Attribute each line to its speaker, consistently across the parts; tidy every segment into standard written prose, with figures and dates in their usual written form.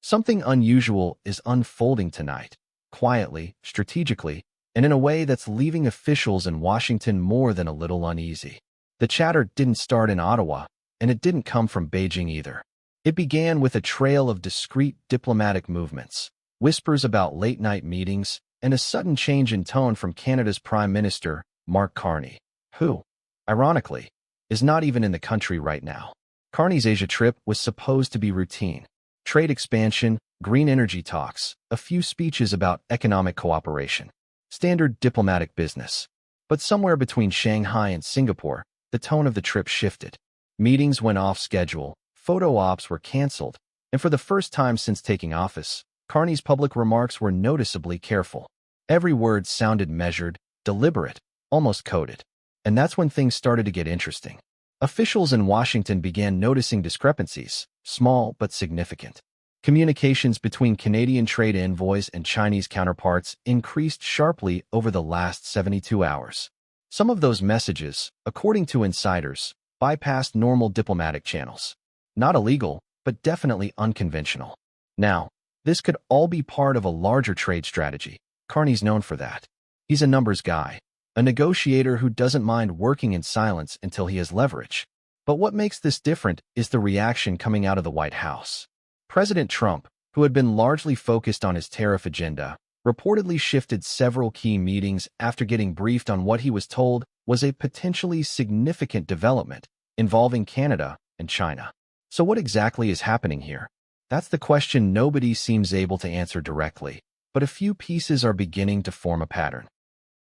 Speaker 1: Something unusual is unfolding tonight, quietly, strategically, and in a way that's leaving officials in Washington more than a little uneasy. The chatter didn't start in Ottawa, and it didn't come from Beijing either. It began with a trail of discreet diplomatic movements, whispers about late-night meetings, and a sudden change in tone from Canada's Prime Minister, Mark Carney, who, ironically, is not even in the country right now. Carney's Asia trip was supposed to be routine. Trade expansion, green energy talks, a few speeches about economic cooperation. Standard diplomatic business. But somewhere between Shanghai and Singapore, the tone of the trip shifted. Meetings went off schedule, photo ops were canceled, and for the first time since taking office, Carney's public remarks were noticeably careful. Every word sounded measured, deliberate, almost coded. And that's when things started to get interesting. Officials in Washington began noticing discrepancies, small but significant. Communications between Canadian trade envoys and Chinese counterparts increased sharply over the last 72 hours. Some of those messages, according to insiders, bypassed normal diplomatic channels. Not illegal, but definitely unconventional. Now, this could all be part of a larger trade strategy. Carney's known for that. He's a numbers guy, a negotiator who doesn't mind working in silence until he has leverage. But what makes this different is the reaction coming out of the White House. President Trump, who had been largely focused on his tariff agenda, reportedly shifted several key meetings after getting briefed on what he was told was a potentially significant development involving Canada and China. So what exactly is happening here? That's the question nobody seems able to answer directly, but a few pieces are beginning to form a pattern.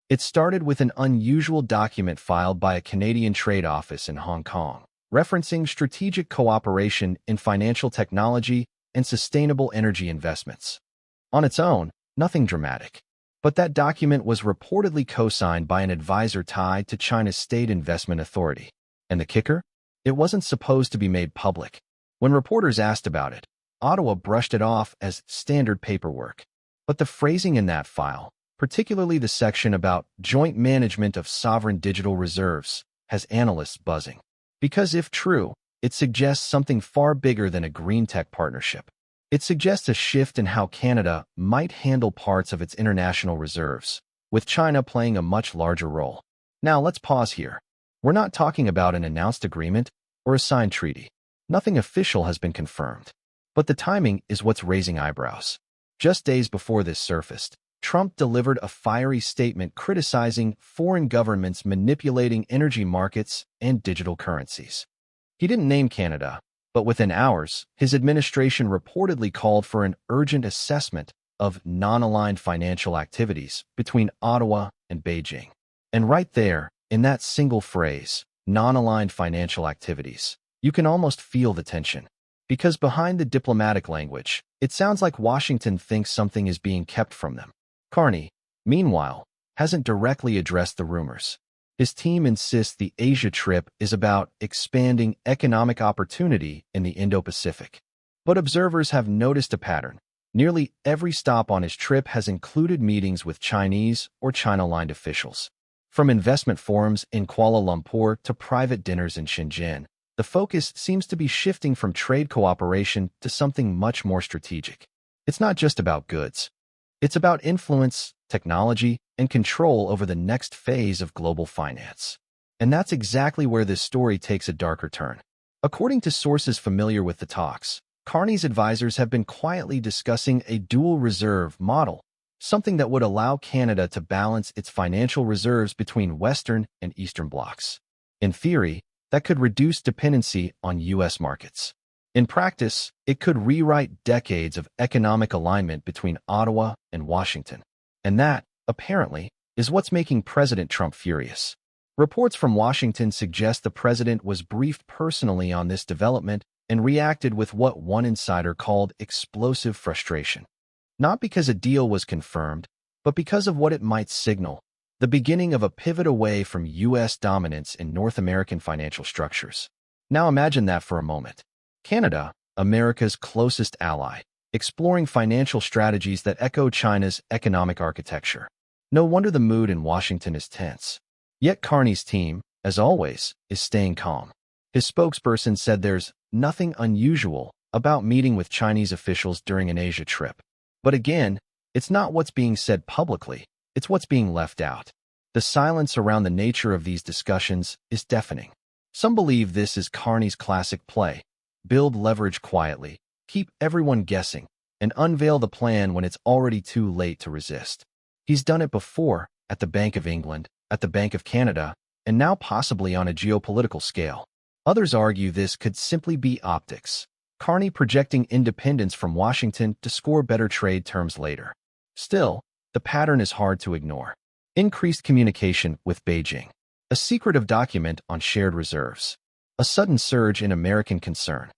Speaker 1: It started with an unusual document filed by a Canadian trade office in Hong Kong, referencing strategic cooperation in financial technology and sustainable energy investments. On its own, nothing dramatic. But that document was reportedly co-signed by an advisor tied to China's State Investment Authority. And the kicker? It wasn't supposed to be made public. When reporters asked about it, Ottawa brushed it off as standard paperwork. But the phrasing in that file, particularly the section about joint management of sovereign digital reserves, has analysts buzzing. Because if true, it suggests something far bigger than a green tech partnership. It suggests a shift in how Canada might handle parts of its international reserves, with China playing a much larger role. Now let's pause here. We're not talking about an announced agreement or a signed treaty. Nothing official has been confirmed. But the timing is what's raising eyebrows. Just days before this surfaced, Trump delivered a fiery statement criticizing foreign governments manipulating energy markets and digital currencies. He didn't name Canada, but within hours, his administration reportedly called for an urgent assessment of non-aligned financial activities between Ottawa and Beijing. And right there, in that single phrase, non-aligned financial activities, you can almost feel the tension. Because behind the diplomatic language, it sounds like Washington thinks something is being kept from them. Carney, meanwhile, hasn't directly addressed the rumors. His team insists the Asia trip is about expanding economic opportunity in the Indo-Pacific. But observers have noticed a pattern. Nearly every stop on his trip has included meetings with Chinese or China-aligned officials. From investment forums in Kuala Lumpur to private dinners in Shenzhen, the focus seems to be shifting from trade cooperation to something much more strategic. It's not just about goods. It's about influence, technology, and control over the next phase of global finance. And that's exactly where this story takes a darker turn. According to sources familiar with the talks, Carney's advisors have been quietly discussing a dual reserve model, something that would allow Canada to balance its financial reserves between Western and Eastern blocs. In theory, that could reduce dependency on U.S. markets. In practice, it could rewrite decades of economic alignment between Ottawa and Washington. And that, apparently, is what's making President Trump furious. Reports from Washington suggest the president was briefed personally on this development and reacted with what one insider called explosive frustration. Not because a deal was confirmed, but because of what it might signal: the beginning of a pivot away from U.S. dominance in North American financial structures. Now imagine that for a moment. Canada, America's closest ally, exploring financial strategies that echo China's economic architecture. No wonder the mood in Washington is tense. Yet Carney's team, as always, is staying calm. His spokesperson said there's nothing unusual about meeting with Chinese officials during an Asia trip. But again, it's not what's being said publicly, it's what's being left out. The silence around the nature of these discussions is deafening. Some believe this is Carney's classic play: build leverage quietly, keep everyone guessing, and unveil the plan when it's already too late to resist. He's done it before, at the Bank of England, at the Bank of Canada, and now possibly on a geopolitical scale. Others argue this could simply be optics, Carney projecting independence from Washington to score better trade terms later. Still, the pattern is hard to ignore. Increased communication with Beijing, a secretive document on shared reserves, a sudden surge in American concern,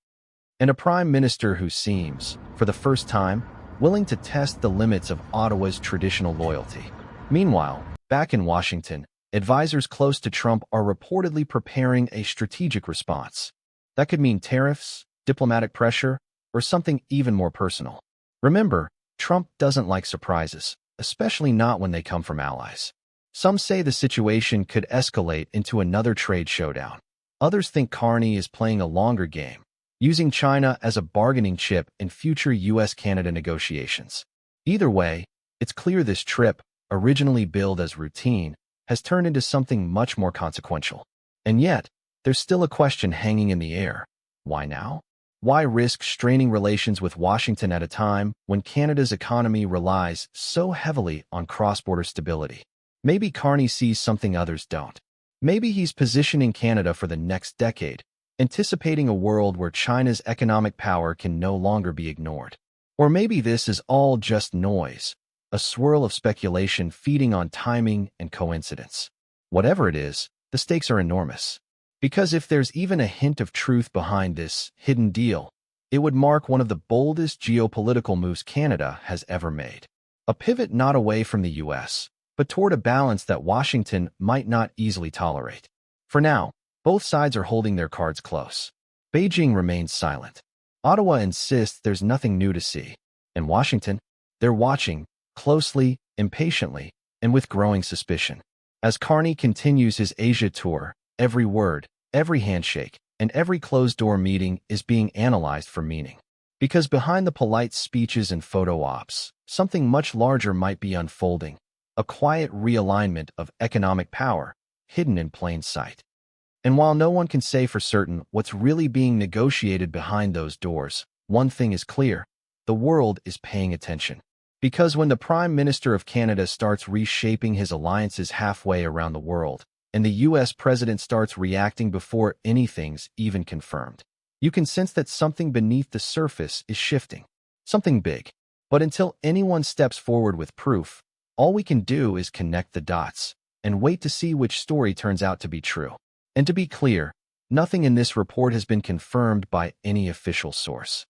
Speaker 1: and a prime minister who seems, for the first time, willing to test the limits of Ottawa's traditional loyalty. Meanwhile, back in Washington, advisors close to Trump are reportedly preparing a strategic response. That could mean tariffs, diplomatic pressure, or something even more personal. Remember, Trump doesn't like surprises, especially not when they come from allies. Some say the situation could escalate into another trade showdown. Others think Carney is playing a longer game, using China as a bargaining chip in future U.S.-Canada negotiations. Either way, it's clear this trip, originally billed as routine, has turned into something much more consequential. And yet, there's still a question hanging in the air. Why now? Why risk straining relations with Washington at a time when Canada's economy relies so heavily on cross-border stability? Maybe Carney sees something others don't. Maybe he's positioning Canada for the next decade, anticipating a world where China's economic power can no longer be ignored. Or maybe this is all just noise, a swirl of speculation feeding on timing and coincidence. Whatever it is, the stakes are enormous. Because if there's even a hint of truth behind this hidden deal, it would mark one of the boldest geopolitical moves Canada has ever made. A pivot not away from the U.S., but toward a balance that Washington might not easily tolerate. For now, both sides are holding their cards close. Beijing remains silent. Ottawa insists there's nothing new to see. In Washington, they're watching, closely, impatiently, and with growing suspicion. As Carney continues his Asia tour, every word, every handshake, and every closed-door meeting is being analyzed for meaning. Because behind the polite speeches and photo ops, something much larger might be unfolding, a quiet realignment of economic power, hidden in plain sight. And while no one can say for certain what's really being negotiated behind those doors, one thing is clear: the world is paying attention. Because when the Prime Minister of Canada starts reshaping his alliances halfway around the world, and the U.S. President starts reacting before anything's even confirmed, you can sense that something beneath the surface is shifting. Something big. But until anyone steps forward with proof, all we can do is connect the dots and wait to see which story turns out to be true. And to be clear, nothing in this report has been confirmed by any official source.